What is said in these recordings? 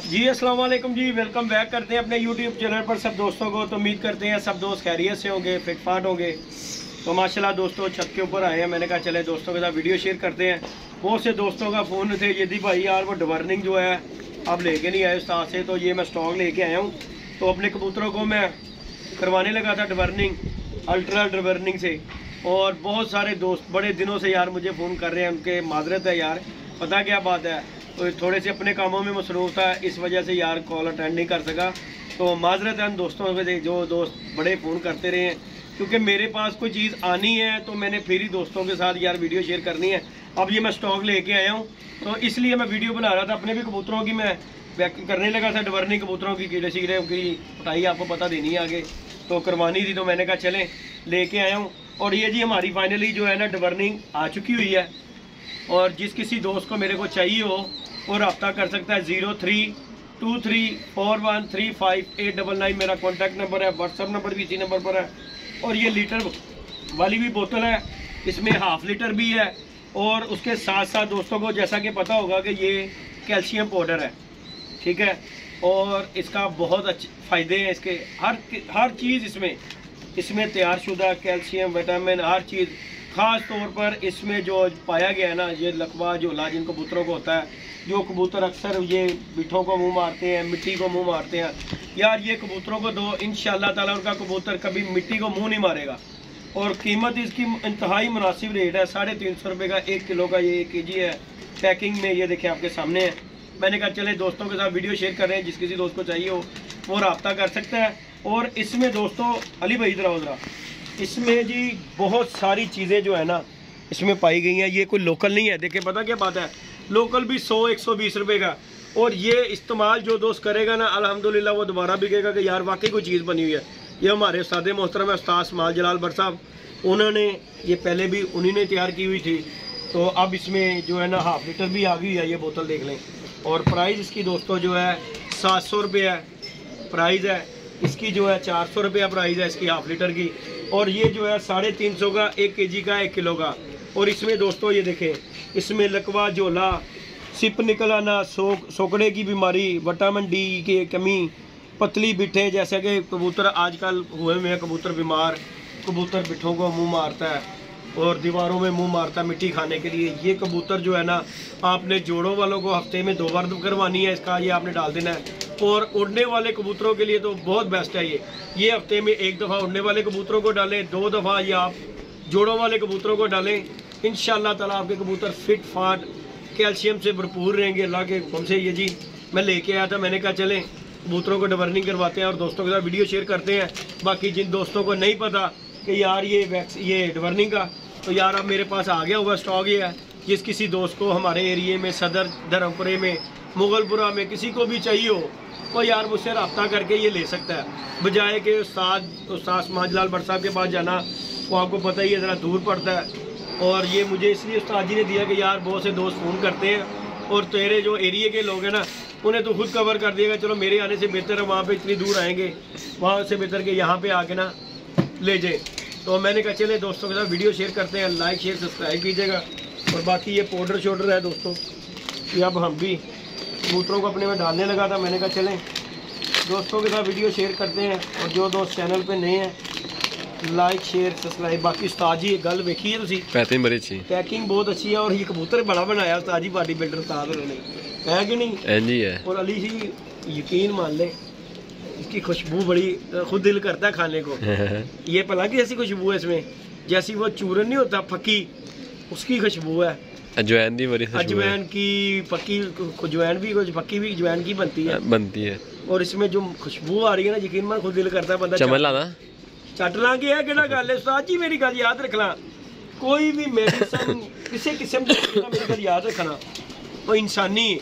जी अस्सलाम वालेकुम जी, welcome back करते हैं अपने यूट्यूब चैनल पर सब दोस्तों को। तो उम्मीद करते हैं सब दोस्त खैरियत से होंगे, फिटफाट होंगे। तो माशाल्लाह दोस्तों छत के ऊपर आए हैं, मैंने कहा चले दोस्तों के साथ वीडियो शेयर करते हैं। बहुत से दोस्तों का फ़ोन थे यदि भाई यार वो डवर्निंग जो है अब लेके नहीं आए उस्ताद से, तो ये मैं स्टॉक लेके आया हूँ। तो अपने कबूतरों को मैं करवाने लगा था डवर्निंग, अल्ट्रा डवर्निंग से। और बहुत सारे दोस्त बड़े दिनों से यार मुझे फ़ोन कर रहे हैं, उनके माजरत है यार, पता क्या बात है, तो थोड़े से अपने कामों में मसरूफ़ था, इस वजह से यार कॉल अटेंड नहीं कर सका। तो माजरत है उन दोस्तों से जो दोस्त बड़े फ़ोन करते रहे हैं, क्योंकि मेरे पास कोई चीज़ आनी है तो मैंने फिर ही दोस्तों के साथ यार वीडियो शेयर करनी है। अब ये मैं स्टॉक लेके आया हूँ, तो इसलिए मैं वीडियो बना रहा था। अपने भी कबूतरों की मैं करने लगा था, डवर्निंग कबूतरों की कीड़े शीड़े की पटाई आपको पता देनी है आगे, तो करवानी थी। तो मैंने कहा चलें लेके आया हूँ। और ये जी हमारी फाइनली जो है ना डवर्निंग आ चुकी हुई है। और जिस किसी दोस्त को मेरे को चाहिए हो वो रब्ता कर सकता है। 0323413589 मेरा कॉन्टैक्ट नंबर है, व्हाट्सअप नंबर भी इसी नंबर पर है। और ये लीटर वाली भी बोतल है, इसमें हाफ लीटर भी है। और उसके साथ साथ दोस्तों को जैसा कि पता होगा कि ये कैल्शियम पाउडर है, ठीक है। और इसका बहुत अच्छे फ़ायदे हैं, इसके हर चीज़ इसमें तैयारशुदा कैल्शियम विटामिन हर चीज़। ख़ास तौर पर इसमें जो पाया गया है ना, ये लकवा झोला जिन कबूतरों को होता है, जो कबूतर अक्सर ये बिठों को मुंह मारते हैं, मिट्टी को मुंह मारते हैं, यार ये कबूतरों को दो, इंशाल्लाह ताला उनका कबूतर कभी मिट्टी को मुंह नहीं मारेगा। और कीमत इसकी इंतहाई मुनासिब रेट है, 350 रुपये का 1 किलो का ये 1 kg है पैकिंग में। ये देखें आपके सामने है। मैंने कहा चले दोस्तों के साथ वीडियो शेयर कर रहे हैं, जिस किसी दोस्त को चाहिए हो वो रब्ता कर सकता है। और इसमें दोस्तों अली भाई इधर आओ जरा, इसमें जी बहुत सारी चीज़ें जो है ना इसमें पाई गई हैं। ये कोई लोकल नहीं है, देखिए पता क्या बात है, लोकल भी 100-120 रुपये का। और ये इस्तेमाल जो दोस्त करेगा ना अल्हम्दुलिल्लाह वो दोबारा भी कहेगा कि यार वाकई कोई चीज़ बनी हुई है। ये हमारे उस्ताद मोहतरम है उस्ताद इस्माइल जलाल भट्ट साहब, उन्होंने ये पहले भी उन्हीं ने तैयार की हुई थी। तो अब इसमें जो है ना हाफ लीटर भी आ गई है, ये बोतल देख लें। और प्राइस इसकी दोस्तों जो है 700 रुपये है प्राइस है इसकी, जो है 400 रुपया प्राइस है इसकी हाफ लीटर की। और ये जो है 350 का 1 kg का 1 किलो का। और इसमें दोस्तों ये देखें, इसमें लकवा झोला, सिप निकल आना, सोकड़े की बीमारी, विटामिन डी की कमी, पतली बिठे, जैसे कि कबूतर आजकल हुए हैं कबूतर बीमार, कबूतर बिठों को मुंह मारता है और दीवारों में मुंह मारता है मिट्टी खाने के लिए। ये कबूतर जो है ना आपने जोड़ों वालों को हफ्ते में 2 बार करवानी है, इसका ये आपने डाल देना है। और उड़ने वाले कबूतरों के लिए तो बहुत बेस्ट है ये हफ्ते में 1 दफ़ा उड़ने वाले कबूतरों को डालें, 2 दफ़ा ये आप जोड़ों वाले कबूतरों को डालें। इंशाल्लाह ताला आपके कबूतर फिट फाट कैल्शियम से भरपूर रहेंगे अल्लाह के हुक्म से। ये जी मैं लेके आया था, मैंने कहा चलें कबूतरों को डवर्निंग करवाते हैं और दोस्तों के साथ वीडियो शेयर करते हैं। बाकी जिन दोस्तों को नहीं पता कि यार ये डवर्निंग का, तो यार अब मेरे पास आ गया हुआ स्टॉक ये है। जिस किसी दोस्त को हमारे एरिए में सदर धर्मपुरे में मुगलपुरा में किसी को भी चाहिए हो तो यार मुझसे रब्ता करके ये ले सकता है, बजाय कि उस्ताद इस्माइल जलाल भट्ट साहब के पास जाना, वो आपको पता ही है ज़रा दूर पड़ता है। और ये मुझे इसलिए उस्ताद जी ने दिया कि यार बहुत से दोस्त फ़ोन करते हैं और तेरे जो एरिए के लोग हैं ना उन्हें तो खुद कवर कर दिएगा, चलो मेरे आने से बेहतर है वहाँ पे इतनी दूर आएंगे, वहाँ से बेहतर के यहाँ पे आके ना ले जाए। तो मैंने कहा चले दोस्तों के साथ वीडियो शेयर करते हैं, लाइक शेयर सब्सक्राइब कीजिएगा। और बाकी ये पाउडर शोडर है दोस्तों, ये अब हम भी कबूतरों को अपने में डालने लगा था। मैंने कहा चलें दोस्तों के साथ वीडियो शेयर करते हैं। और जो दोस्त चैनल पे नए हैं लाइक शेयर सब्सक्राइब। बाकी उस्ताद जी गल वेखी है तुसी, पैकिंग बहुत अच्छी है। और ये कबूतर बड़ा बनाया उस्ताद जी, बॉडी बिल्डर उस्ताद उन्होंने, है कि नहीं? जी है। और अली जी यकीन मान लें इसकी खुशबू बड़ी, खुद दिल करता है खाने को। ये भला की ऐसी खुशबू है इसमें, जैसी वो चूरन नहीं होता फक्की, उसकी खुशबू है। अजवैन की बड़ी, अजवैन की पक्की अजवैन भी कुछ पक्की भी अजवैन की बनती है। और इसमें जो खुशबू आ रही है ना, यकीन मान खुद दिल करता है बंदा चट ला के है। केड़ा गल है उस्ताद जी, मेरी गल याद रखना, कोई भी मेडिसिन किसी किस्म की मेरी गल याद रखना वो इंसानी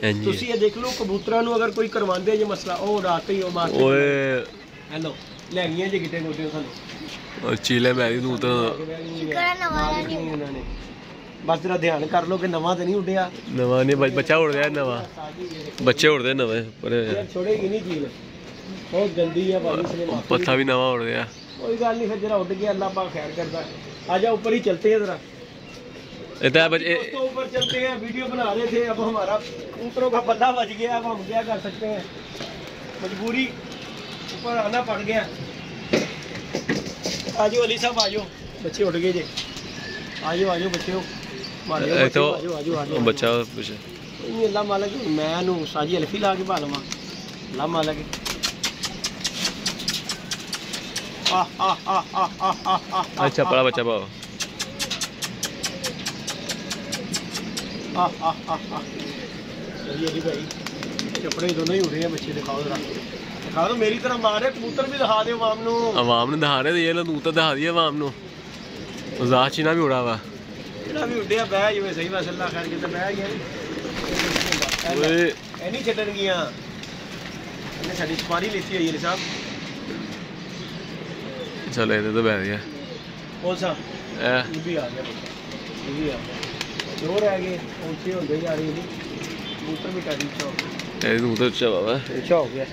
है। तुसी ये देख लो कबूतरां नूं अगर कोई करवांदे जे मसला ओ रात ही ओ मारते हेलो ले गईਆਂ जे किते गोटे सानू और चीले मैरी नूं तो बस जरा ध्यान कर लो कि नवा तो नहीं उड़िया, नवा नहीं बच्चा उड़ रहा, नवा बच्चे उड़ते नवे पर छोड़ेगी नहीं चील, बहुत गंदी है पत्ता भी नवा उड़ गया। कोई गल नहीं, फिर जरा उड़ गया अल्लाह पाक खैर करता है। आ जा ऊपर ही चलते हैं जरा। दोस्तों ऊपर चलते हैं, वीडियो बना रहे थे, अब हमारा कबूतरों का बल्ला बच गया, अब हम क्या कर सकते हैं, मजबूरी ऊपर आना पड़ गया। आजो अली साहब आजो, बच्चे उठ गए जी, आजो आजो बच्चे बच्चा अल्लाह मालिक मैं साजी अल्फी ला के भालवा अल्लाह मालिक अच्छा बड़ा बच्चा पाओ भाई कपड़े दोनों ही उड़े हैं बच्चे, दिखाओ जरा, दिखा दो मेरी तरफ मारे, कबूतर भी दिखा दो अवाम ने दिखा रहे, ये लो कबूतर दिखा दिए अवाम नु, मजाक चीना भी उड़ा हुआ भी उड्डिया बह जिवें सही बस अल्लाह खैर किते बह गया नहीं छड्डन गया इन्हें साडी सफारी लेती हुई है साहब। चलो ये तो बह गया कौन सा ये भी आ गया, ये भी आ गया, दो रह गए ऊंचे होते जा रही है, कबूतर भी काफी अच्छा हो गया, कबूतर अच्छा बाबा अच्छा हो गया।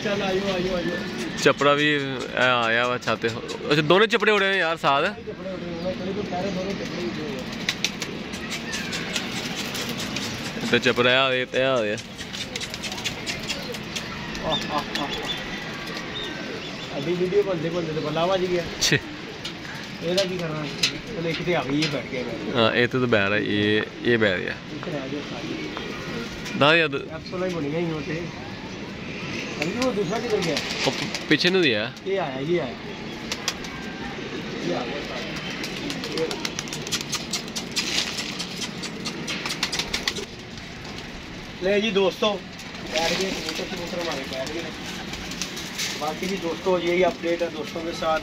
चल आयो आयो आयो चपड़ा भी आया हुआ छाते, अच्छा दोनों चपड़े उड़े हैं यार साथ, तो चपड़ा आ गया अभी वीडियो बनते बनते तो बलावा जी गया, ਇਹਦਾ ਕੀ ਕਰਨਾ ਉਹਨੇ ਕਿਤੇ ਆ ਗਈ ਇਹ बैठ गया। हां ये तो बैठ रहा है, ये बैठ गया ना यार एप्सोला ही बन गई होते अभी वो दूसरा किधर गया, पीछे नहीं दिया, ये आया ये आया ये आ गया। ले जी दोस्तों बैठ गए कबूतर हमारे बैठ गए। बाकी भी दोस्तों यही अपडेट है दोस्तों के साथ,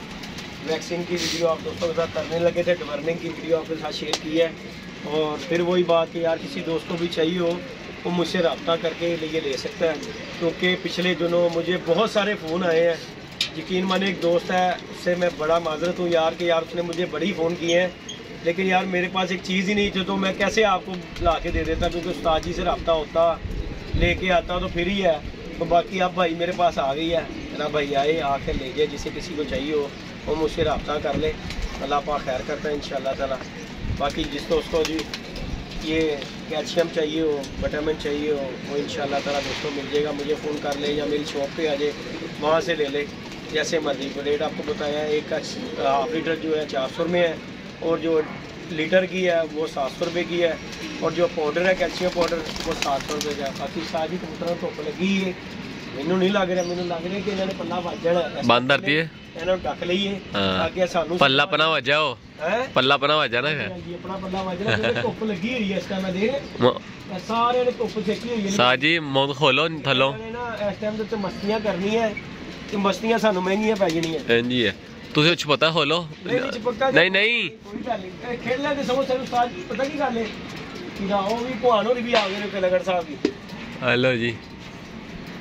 वैक्सीन की वीडियो आप दोस्तों के साथ करने लगे थे, डिवर्निंग की वीडियो आपके साथ शेयर की है, और फिर वही बात कि यार किसी दोस्त को भी चाहिए हो वो मुझसे रब्ता करके लिए ले सकता है, क्योंकि पिछले दिनों मुझे बहुत सारे फ़ोन आए हैं, यकीन माने एक दोस्त है उससे मैं बड़ा माजरत हूँ यार कि यार उसने मुझे बड़ी फ़ोन किए हैं, लेकिन यार मेरे पास एक चीज़ ही नहीं थी तो मैं कैसे आपको ला के दे देता, क्योंकि उस्ताद जी से रब्ता होता लेके आता तो फिर ही है। तो बाकी अब भाई मेरे पास आ गई है ना, भाई आए आके ले जाए, जिसे किसी को चाहिए हो वो मुझसे रब्ता कर ले, अल्लाह पाक खैर करता है इंशाल्लाह ताला। बाकी जिस दोस्तों जी ये कैल्शियम चाहिए हो, विटामिन चाहिए हो, वो इंशाल्लाह ताला दोस्तों मिल जाएगा, मुझे फ़ोन कर ले या मेरी शॉप पे आ जाए, वहाँ से ले ले जैसे मर्जी। रेट आपको बताया है, एक हाफ लीटर जो है 400 में है, और जो लीटर की है वो 700 रुपये की है, और जो पाउडर है कैल्शियम पाउडर वो 700 रुपये का है। बाकी सारी कबूतरों धुप लगी है, मैनू नहीं लग रहा, मैनू लग रहा कि इन्होंने पल्ला वज जाना बंद करती है, इन्होंने ढक लीए ताकि सानू पल्ला पना वजा हो, पल्ला पना वजा ना फिर अपना पल्ला वज जाना, धुप लगी हुई है इस टाइम दे सारे ने धुप सेकी हुई है। साजी मुंह खोलो थलो ना इस टाइम ते मस्तियां करनी है कि मस्तियां सानू महंगियां पै जानी है। हां जी है तुझे छपता खोलो नहीं नहीं कोई गल नहीं खेल ले ते समझ सर उस्ताद पता की गल है कि ना वो भी भवान होरी भी आ गए कलागढ़ साहब की। हेलो जी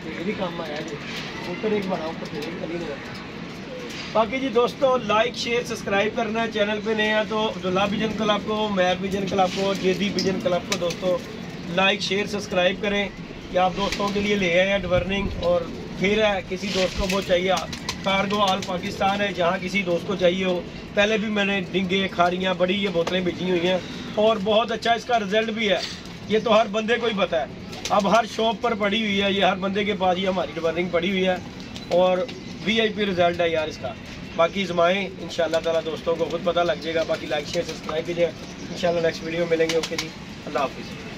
ये भी काम आया जी ऊपर एक बनाओ ऊपर कली नहीं। बाकी जी दोस्तों लाइक शेयर सब्सक्राइब करना है, चैनल पे नए हैं तो अब्दुल्ला विजन क्लब को, मैर विजन क्लब को, जेदी विजन क्लब को दोस्तों लाइक शेयर सब्सक्राइब करें कि आप दोस्तों के लिए ले आए हैं डिवर्निंग। और फिर है किसी दोस्त को वो चाहिए कार्गो ऑल पाकिस्तान है, जहाँ किसी दोस्त को चाहिए हो, पहले भी मैंने डिंगे खारियाँ बड़ी ये बोतलें भेजी हुई हैं और बहुत अच्छा इसका रिजल्ट भी है, ये तो हर बंदे को ही पता है। अब हर शॉप पर पड़ी हुई है, ये हर बंदे के पास ही हमारी डिवर्निंग पड़ी हुई है और VIP रिजल्ट है यार इसका। बाकी आजमाएं इंशाल्लाह ताला, दोस्तों को खुद पता लग जाएगा। बाकी लाइक शेयर सब्सक्राइब कीजिए, इंशाल्लाह नेक्स्ट वीडियो मिलेंगे। ओके जी, अल्लाह हाफिज़।